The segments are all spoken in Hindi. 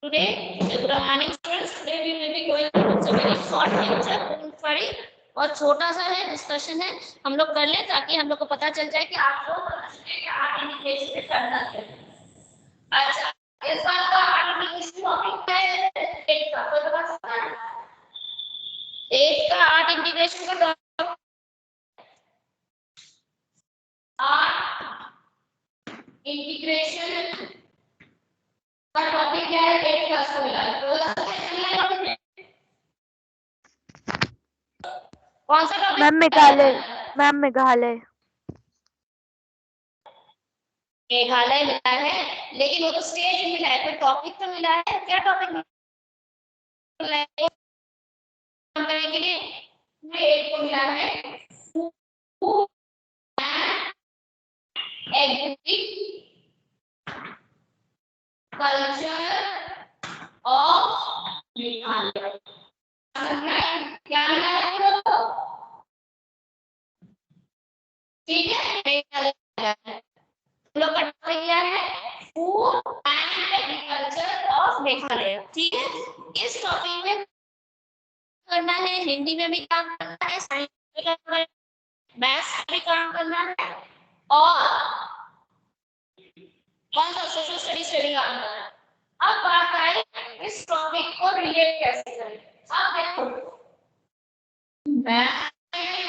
Today, good morning students. Today we will be going to a very short lecture. Very और छोटा सा है डिस्कशन है, हम लोग कर लें ताकि हम लोग को पता चल जाए कि आप लोग आर्ट इंटीग्रेशन करना है। अच्छा, इस बार का आर्ट इंटीग्रेशन टॉपिक है एट का, कोई बता सकता है? एट का आर्ट इंटीग्रेशन का टॉपिक आर्ट इंटीग्रेशन का टॉपिक क्या है? एट क्लास को मिला है। कौन सा टॉपिक? मैम मेघालय मेघालय मिला है, लेकिन वो तो स्टेज मिला है, कोई टॉपिक तो मिला है? क्या टॉपिक मिला है करने के लिए? एक को मिला है कल्चर ऑफ मेघालय। क्या मिला है? ठीक है, मेघालय लोग का क्या है? Food and agriculture of Meghalaya. ठीक है, इस टॉपिक में करना है, हिंदी में भी काम करना है, साइंस में भी करना है, मैथ्स में भी काम करना है और कौन सा सोशल स्टडीज में भी काम करना है। अब बात आए इस टॉपिक को रिलेट कैसे करें। अब देखो मैं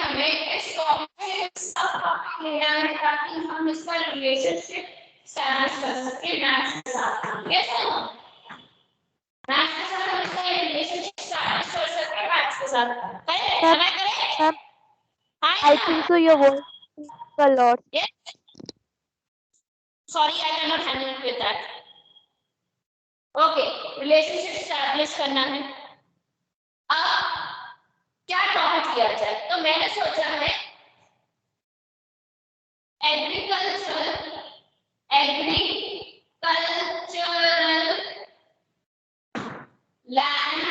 हमें इस टॉपिक में सब टॉपिक लेना है ताकि हम इसका रिलेशनशिप स्टैब्लिश कर सके मैथ्स के साथ। कैसे हो? मैथ्स के साथ हम इसका रिलेशनशिप स्टैब्लिश कर सकते हैं मैथ्स के साथ। करें? समय करें? मैम हाँ I think so your voice is a lot. Yes. Sorry, I cannot handle with that. Okay, relationship establish करना है। अब क्या टॉपिक किया जाए? तो मैंने सोचा है एग्रीकल्चरल लैंड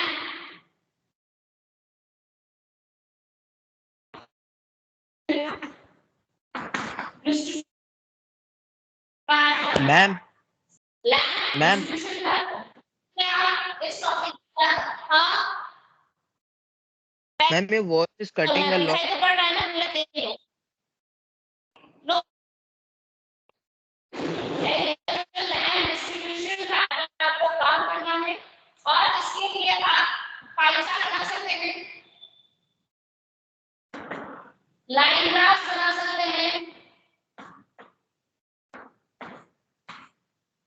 मैम मैम इस टॉपिक हाँ ma'am your voice is cutting a lot. तो पढ़ रहा है ना, मतलब देखिए लो लैंड डिस्ट्रीब्यूशन का आपको काम करना है और इसके लिए आप पाइसा बना सकते हैं, लाइन ग्राफ बना सकते हैं।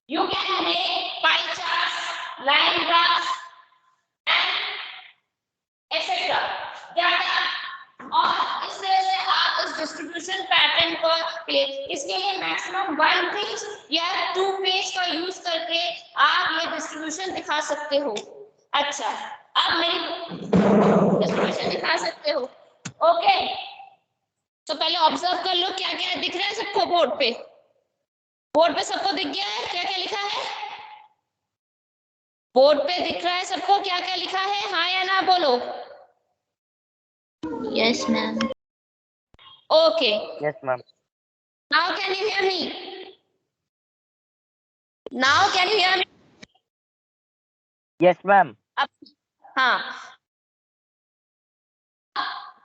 You can make pie charts, line graphs, and etc. और इस तरह से आप इस डिस्ट्रीब्यूशन पैटर्न को इसके लिए मैक्सिमम 1 पेज या 2 पेज का यूज करके आप ये डिस्ट्रीब्यूशन दिखा सकते हो। अच्छा, अब मेरी डिस्ट्रीब्यूशन दिखा सकते हो। ओके, तो पहले ऑब्जर्व कर लो क्या क्या दिख रहा है सबको बोर्ड पे। बोर्ड पे सबको दिख गया है क्या क्या लिखा है? बोर्ड पे दिख रहा है सबको क्या क्या लिखा है? हाँ या ना बोलो। Yes, ma'am. Okay, Yes ma'am. Now can you hear me? Now can you hear me? Yes ma'am. अब हाँ,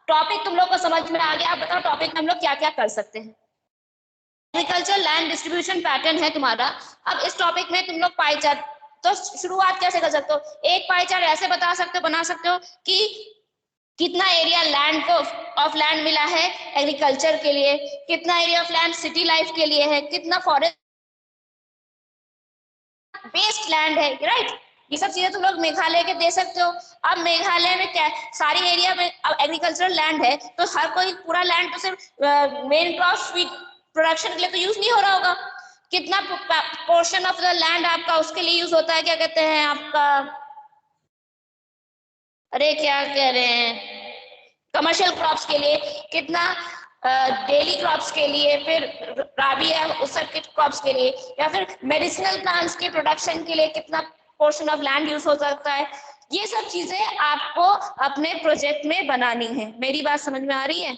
टॉपिक तुम लोग को समझ में आ गया। आप बताओ टॉपिक में हम लोग क्या क्या कर सकते हैं। एग्रीकल्चर लैंड डिस्ट्रीब्यूशन पैटर्न है तुम्हारा। अब इस टॉपिक में तुम लोग पाई चार्ट, तो शुरुआत कैसे कर सकते हो? एक पाई चार्ट ऐसे बता सकते हो, बना सकते हो कि कितना एरिया लैंड को ऑफ लैंड मिला है एग्रीकल्चर के लिए, कितना area of land city life के लिए है, कितना फॉरेस्ट बेस्ड लैंड है, राइट? ये सब चीजें तुम लोग मेघालय के दे सकते हो। अब मेघालय में क्या सारी एरिया में एग्रीकल्चरल लैंड है, तो हर कोई पूरा लैंड तो सिर्फ मेन क्रॉप स्वीट प्रोडक्शन के लिए तो यूज नहीं हो रहा होगा। कितना पोर्शन ऑफ द लैंड आपका उसके लिए यूज होता है, क्या कहते हैं आपका, अरे क्या कह रहे हैं, कमर्शियल क्रॉप्स के लिए, कितना डेली क्रॉप्स के लिए, फिर राबी है उस सब के क्रॉप्स के लिए, या फिर मेडिसिनल प्लांट्स के प्रोडक्शन के लिए कितना पोर्शन ऑफ लैंड यूज हो सकता है। ये सब चीजें आपको अपने प्रोजेक्ट में बनानी है। मेरी बात समझ में आ रही है?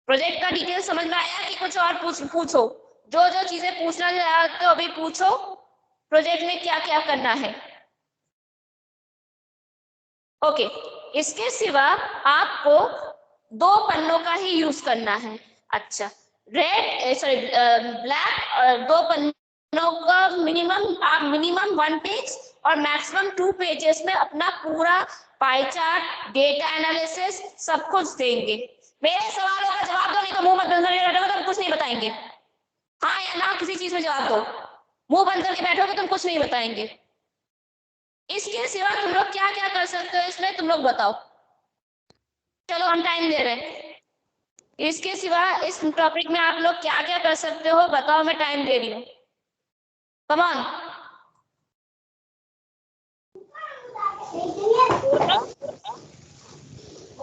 प्रोजेक्ट का डिटेल समझ में आया कि कुछ और पूछो? जो जो चीजें पूछना चाहते हो अभी पूछो, प्रोजेक्ट में क्या क्या करना है। ओके, इसके सिवा आपको 2 पन्नों का ही यूज करना है। अच्छा, ब्लैक 2 पन्नों का मिनिमम, आप मिनिमम 1 पेज और मैक्सिमम 2 पेजेस में अपना पूरा पाई चार्ट, डेटा एनालिसिस सब कुछ देंगे। मेरे सवालों का जवाब दो, नहीं तो मुंह मत बंद करके बैठोगे, तुम कुछ नहीं बताएंगे। हाँ या ना किसी चीज में जवाब दो, मुंह बंद करके बैठोगे तुम कुछ नहीं बताएंगे। इसके सिवा तुम लोग क्या क्या कर सकते हो इसमें तुम लोग बताओ। चलो हम टाइम दे रहे हैं। इसके सिवा इस टॉपिक में आप लोग क्या क्या कर सकते हो बताओ, मैं टाइम दे रही हूँ। Come on,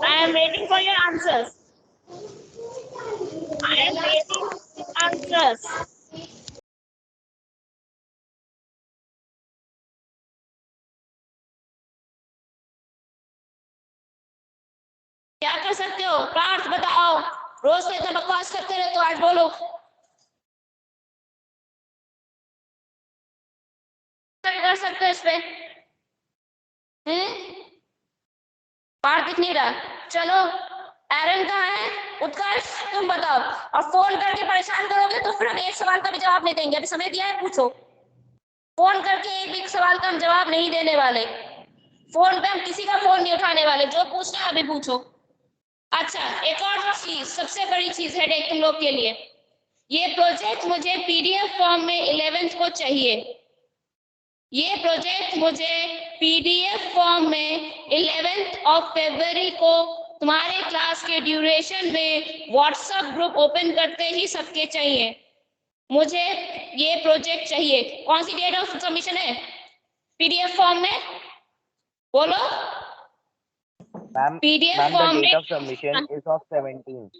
I am waiting for your answers, I am waiting answers. क्या कर सकते हो पार्थ बताओ, रोज तो इतना बकवास करते रहते हो, आज बोलो। कर सकते हो इस पे? पार्थ दिख नहीं रहा, चलो एरन कहाँ है, उत्कर्ष तुम बताओ। और फोन करके परेशान करोगे तो फिर हम एक सवाल का भी जवाब नहीं देंगे, अभी समय दिया है पूछो। फोन करके एक भी सवाल का हम जवाब नहीं देने वाले, फोन पे हम किसी का फोन नहीं उठाने वाले, जो पूछना है अभी पूछो। अच्छा, एक और चीज, सबसे बड़ी चीज है तुम लोग के लिए, ये प्रोजेक्ट मुझे पीडीएफ फॉर्म में 11th को चाहिए। ये प्रोजेक्ट मुझे पीडीएफ फॉर्म में 11th ऑफ फरवरी को तुम्हारे क्लास के ड्यूरेशन में व्हाट्सएप ग्रुप ओपन करते ही सबके चाहिए। मुझे ये प्रोजेक्ट चाहिए। कौन सी डेट ऑफ सबमिशन है पीडीएफ फॉर्म में, बोलो। Ma'am, PDF the form date में of submission is of 17th.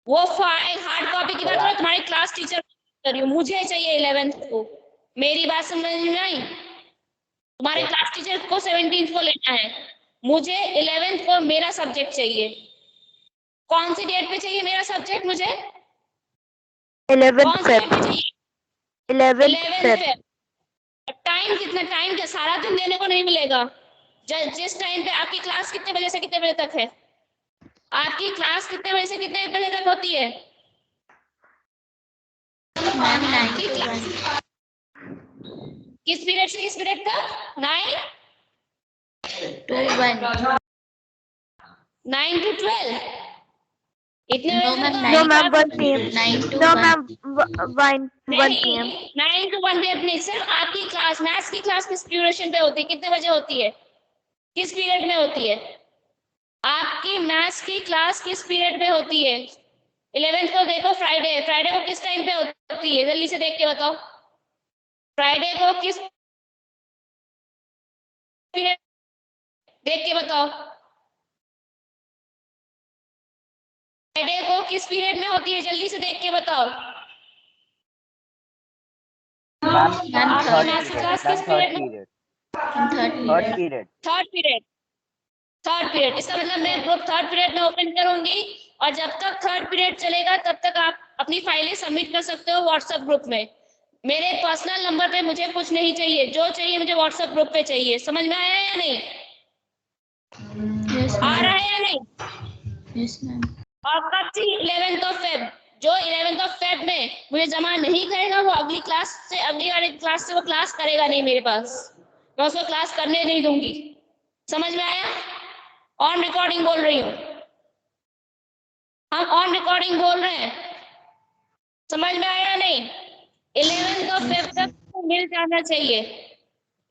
वो फाइल हार्ड कॉपी की बात करो, तुम्हारी क्लास टीचर कर रही हूँ, मुझे चाहिए 11th को। मेरी बात समझ में आई? तुम्हारे क्लास टीचर को 17th को लेना है, मुझे 11th को मेरा सब्जेक्ट चाहिए। कौन सी डेट पे चाहिए मेरा सब्जेक्ट मुझे? 11th कौन सी डेट पे Feb. चाहिए? 11th 11th Feb. पे। टाइम कितना, टाइम क्या सारा दिन देने को नहीं मिलेगा। जिस टाइम पे आपकी क्लास कितने बजे से कितने बजे तक है? आपकी क्लास कितने बजे से कितने बजे तक होती है? मैम 9 आपकी to क्लास 1. किस पीरियड से किस पीरियड तक? 9 to 1. 9 to 12 इतने No, बजे ma'am, तक? 9 No, to 9 1 9 to No, 1. ma'am, 1 p.m. 9 to 1 PM नहीं, सिर्फ आपकी क्लास, मैथ्स की क्लास किस ड्यूरेशन पे होती है, कितने बजे होती है, किस पीरियड में होती है? आपकी मैथ्स की क्लास किस पीरियड में होती है? 11th को देखो फ्राइडे, फ्राइडे को किस टाइम पे होती है, जल्दी से देख के बताओ। फ्राइडे को किस पीरियड, देख के बताओ। फ्राइडे को किस पीरियड में होती है, जल्दी से देख के बताओ। Ma'am, आपकी third मैथ्स की period. क्लास Ma'am, किस third पीरियड में? period. Third Third period. period. Third period, third period. इसका मतलब मैं ग्रुप थर्ड पीरियड में ओपन करूंगी और जब तक थर्ड पीरियड चलेगा तब तक आप अपनी फाइलें सबमिट कर सकते हो व्हाट्सएप ग्रुप में। मेरे पर्सनल नंबर पे मुझे कुछ नहीं चाहिए, जो चाहिए मुझे व्हाट्सएप ग्रुप पे चाहिए। समझ में आया या नहीं? Yes, आ रहा ma'am. है या नहीं? Yes, ma'am. और कब थी? 11th of Feb. जो 11th ऑफ फेब में मुझे जमा नहीं करेगा वो अगली क्लास से, अगली वाली क्लास से वो क्लास करेगा नहीं मेरे पास, मैं उसको क्लास करने नहीं दूंगी। समझ में आया? ऑन रिकॉर्डिंग बोल रही हूँ, हम ऑन रिकॉर्डिंग बोल रहे हैं। समझ में आया नहीं? 11th ऑफ फेब तक मिल जाना चाहिए।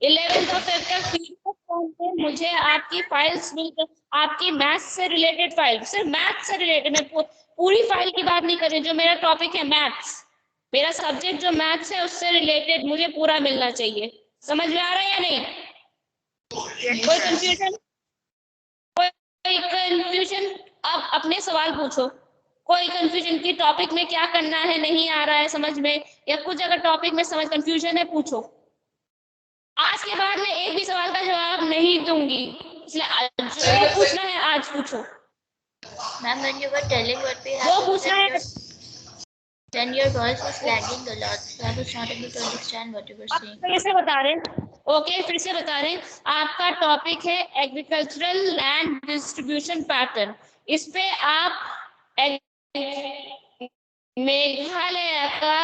11th ऑफ फेब तक पीडीएफ फॉर्म पे मुझे आपकी फाइल्स मिल, आपकी मैथ्स से रिलेटेड फाइल, सिर्फ मैथ्स से रिलेटेड, मैं पूरी फाइल की बात नहीं कर रही, जो मेरा टॉपिक है मैथ्स, मेरा सब्जेक्ट जो मैथ्स है उससे रिलेटेड मुझे पूरा मिलना चाहिए। समझ में आ रहा है या नहीं? कोई कंफ्यूजन? कोई कंफ्यूजन? अब अपने सवाल पूछो। कोई कंफ्यूजन की टॉपिक में क्या करना है, नहीं आ रहा है समझ में, या कुछ अगर टॉपिक में समझ कंफ्यूजन है पूछो। आज के बाद मैं एक भी सवाल का जवाब नहीं दूंगी, इसलिए जो पूछना है आज पूछो। Ma'am, when you were telling what we जो have to पूछना है Then your voice was lagging a lot, so I was not able to understand what you were saying. फिर से बता रहे हैं, ओके फिर से बता रहे हैं, आपका टॉपिक है एग्रीकल्चरल लैंड डिस्ट्रीब्यूशन पैटर्न। इस पे आप मेघालय का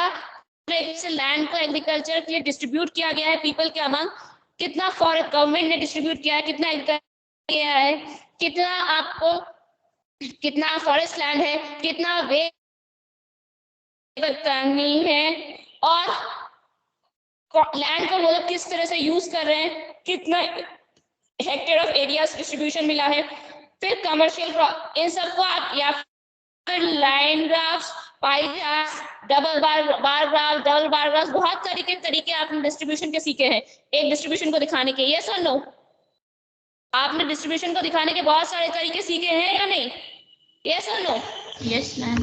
लैंड को एग्रीकल्चर के लिए डिस्ट्रीब्यूट किया गया है पीपल के अमंग, कितना फॉरेस्ट गवर्नमेंट ने डिस्ट्रीब्यूट किया है, कितना किया है, कितना आपको कितना फॉरेस्ट लैंड है, कितना वे करनी है, और लैंड को वो लोग किस तरह से यूज कर रहे हैं, कितना हेक्टेयर ऑफ एरिया डिस्ट्रीब्यूशन मिला है। फिर कमर्शियल इन सबको आप या फिर line graphs, pie graphs, double bar graph, double bar graph, बहुत तरीके आपने डिस्ट्रीब्यूशन के सीखे हैं एक डिस्ट्रीब्यूशन को दिखाने के। यस और नो? आपने डिस्ट्रीब्यूशन को दिखाने के बहुत सारे तरीके सीखे हैं या नहीं? यस और नो? Yes, ma'am.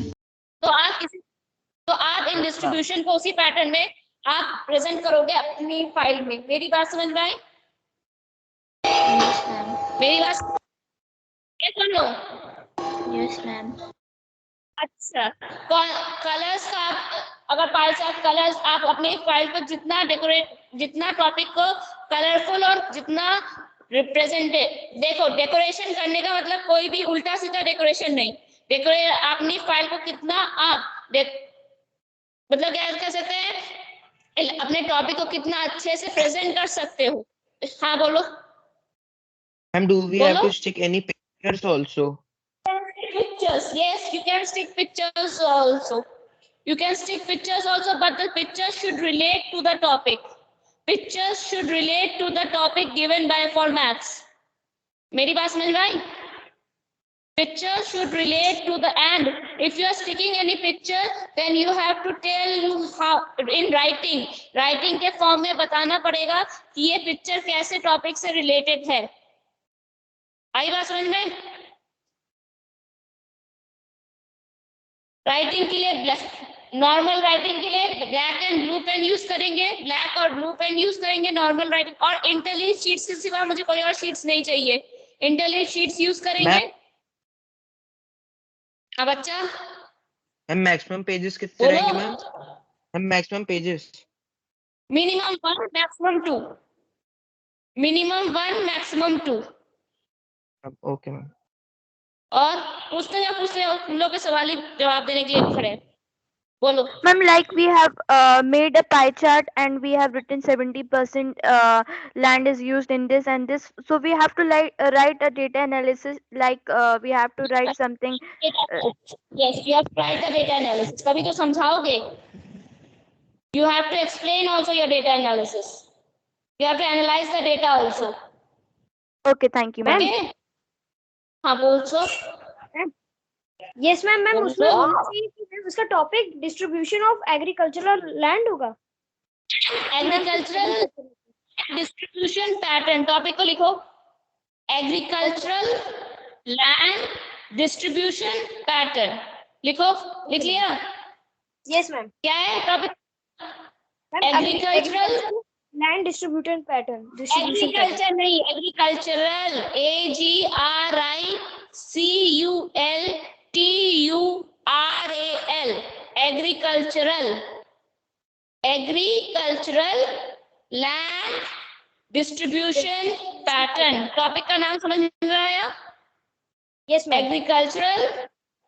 तो आप इन डिस्ट्रीब्यूशन को उसी पैटर्न में आप प्रेजेंट करोगे अपनी फाइल में। मेरी बात समझ में आई? Yes, ma'am. मेरी बात yes or no? Yes, ma'am. अच्छा, कलर्स का अगर पाई चार्ट कलर्स आप अपने फाइल पर जितना टॉपिक को कलरफुल और जितना रिप्रेजेंटेड, देखो डेकोरेशन करने का मतलब कोई भी उल्टा सीधा डेकोरेशन नहीं, अपनी फाइल को कितना आप मतलब क्या कह सकते हैं, अपने टॉपिक को कितना अच्छे से प्रेजेंट कर सकते हो। हाँ बोलो। Ma'am, do we have Bolo? to stick any pictures also? Pictures, yes, you can stick pictures also. You can stick pictures also, but the pictures should relate to the topic. Pictures should relate to the topic given by for maths. मेरी बात समझ में आई? Pictures should relate to the end. If you are sticking any picture, then you have to tell how in writing. Writing के फॉर्म में बताना पड़ेगा कि ये पिक्चर कैसे टॉपिक से रिलेटेड है। आई बात समझ में? राइटिंग के लिए नॉर्मल राइटिंग के लिए black and blue pen use करेंगे, ब्लैक और ब्लू पेन यूज करेंगे नॉर्मल राइटिंग, और इंटेलिजेंट शीट्स के सिवा मुझे कोई और शीट्स नहीं चाहिए, इंटेलिजेंट शीट्स यूज करेंगे। अब बच्चा मैम मैक्सिमम पेजेस कितने रहेंगे ma'am? Ma'am maximum pages minimum 1 maximum 2, minimum 1 maximum 2। Okay ma'am. और पूछते हो तुम लोग के सवाल ही जवाब देने के लिए खड़े हैं। बोलो। Ma'am, like we have made a pie chart and we have written 70% land is used in this and this. So we have to write a data analysis, like we have to write something. Yes, you have to write the data analysis. कभी तो समझाओगे। You have to explain also your data analysis. You have to analyze the data also. Okay, thank you, ma'am. Okay? हाँ बोल सो। Yes ma'am. मैम बोलो। उसमें होना चाहिए कि मैम उसका topic distribution of agricultural land होगा। एग्रीकल्चरल डिस्ट्रीब्यूशन पैटर्न टॉपिक को लिखो, एग्रीकल्चरल लैंड डिस्ट्रीब्यूशन पैटर्न लिखो। लिख लिया? Yes ma'am. क्या है topic? Agricultural land distribution pattern. Agriculture नहीं, agricultural, AGRICULTURAL, agricultural land distribution pattern. Topic का नाम समझ में आया? Yes ma'am. Agricultural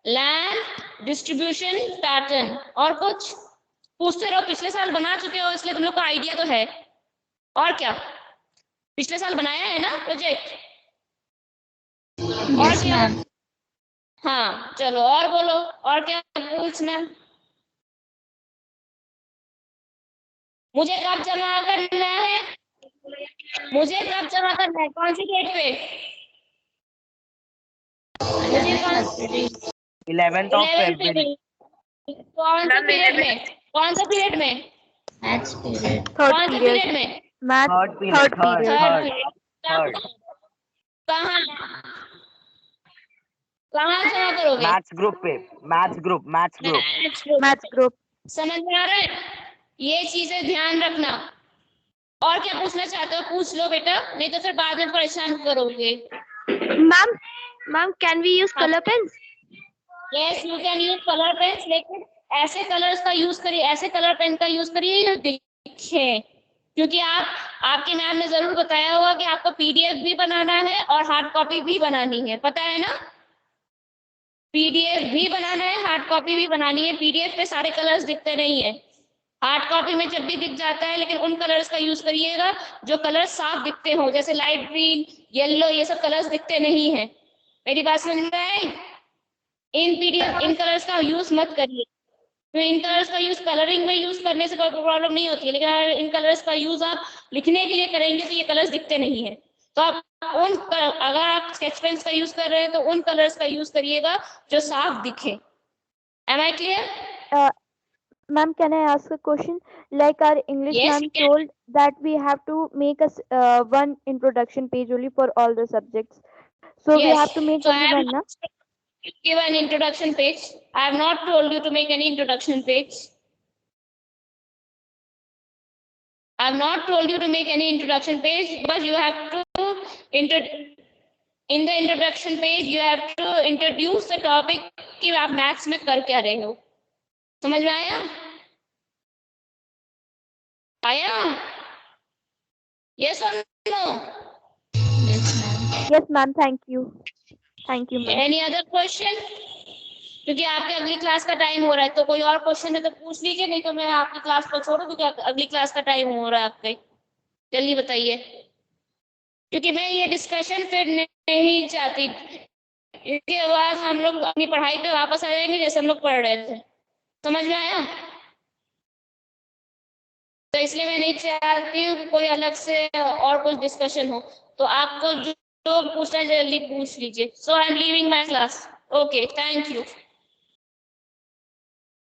land distribution pattern. और कुछ पूछते रहो, पिछले साल बना चुके हो इसलिए तुम लोग को आइडिया तो है। और क्या पिछले साल बनाया है ना प्रोजेक्ट? और Yes, क्या? ma'am. हाँ चलो और बोलो, और क्या पूछना? मुझे कब जमा करना है? मुझे कब जमा करना है? कौन सी डेट पे? मुझे 11th of February. कौन से पीरियड में? कौन से पीरियड में? Maths period. कौन Third से period. पीरियड में? Math. Third period. Third period. Third. कहाँ कहाँ जमा करोगे? Maths group पे. Maths group. Maths group. समझ में आ रहा है? ये चीजें ध्यान रखना। और क्या पूछना चाहते हो पूछ लो बेटा, नहीं तो फिर बाद में परेशान करोगे। Ma'am, can we use colour pens? Yes, you can use color pens, लेकिन ऐसे कलर्स का यूज करिए, ऐसे कलर पेन का यूज करिए जो दिखे, क्योंकि आपके मैम ने जरूर बताया होगा कि आपको पीडीएफ भी बनाना है और हार्ड कॉपी भी बनानी है, पता है ना? पीडीएफ भी बनाना है, हार्ड कॉपी भी बनानी है। पीडीएफ पे सारे कलर्स दिखते नहीं है, हार्ड कॉपी में जब भी दिख जाता है, लेकिन उन कलर्स का यूज करिएगा जो कलर साफ दिखते हो, जैसे लाइट ग्रीन, येलो, ये सब कलर्स दिखते नहीं है। मेरी बात समझ में आई? इन पीडीएफ इन कलर्स का यूज मत करिए। तो इन कलर्स का यूज कलरिंग में यूज करने से कोई प्रॉब्लम नहीं होती है, लेकिन अगर इन कलर्स का यूज आप लिखने के लिए करेंगे तो ये कलर्स दिखते नहीं है। तो आप अगर आप स्केच पेन्स का यूज कर रहे हैं तो उन कलर्स का यूज करिएगा जो साफ दिखे। Am I clear? Ma'am, can I ask a question? Like our English Yes, ma'am you can. told that we have to make one introduction page only for all the subjects. So we Yes. have to make So I only have one, na? not given an introduction page. I have not told you to make any introduction page. I have not told you to make any introduction page, but you have to in the introduction page you have to introduce the topic कि आप मैथ्स में कर क्या रहे हो। समझ में आया? आया? Yes or no? Yes, ma'am. Thank you. Thank you, ma'am. Any other question? क्योंकि आपके अगली क्लास का टाइम हो रहा है, तो कोई और क्वेश्चन है तो पूछ लीजिए, नहीं तो मैं आपकी क्लास को छोड़ दूँ, क्योंकि अगली क्लास का टाइम हो रहा है आपके। जल्दी बताइए, क्योंकि मैं ये डिस्कशन फिर नहीं चाहती। इसके बाद हम लोग अपनी पढ़ाई पे वापस आ जाएंगे जैसे हम लोग पढ़ रहे थे। समझ में आया? तो इसलिए मैं नहीं चाहती हूँ कि कोई अलग से और कुछ डिस्कशन हो। तो आपको जो पूछना है जल्दी पूछ लीजिए। So I am leaving my class. Okay, thank you.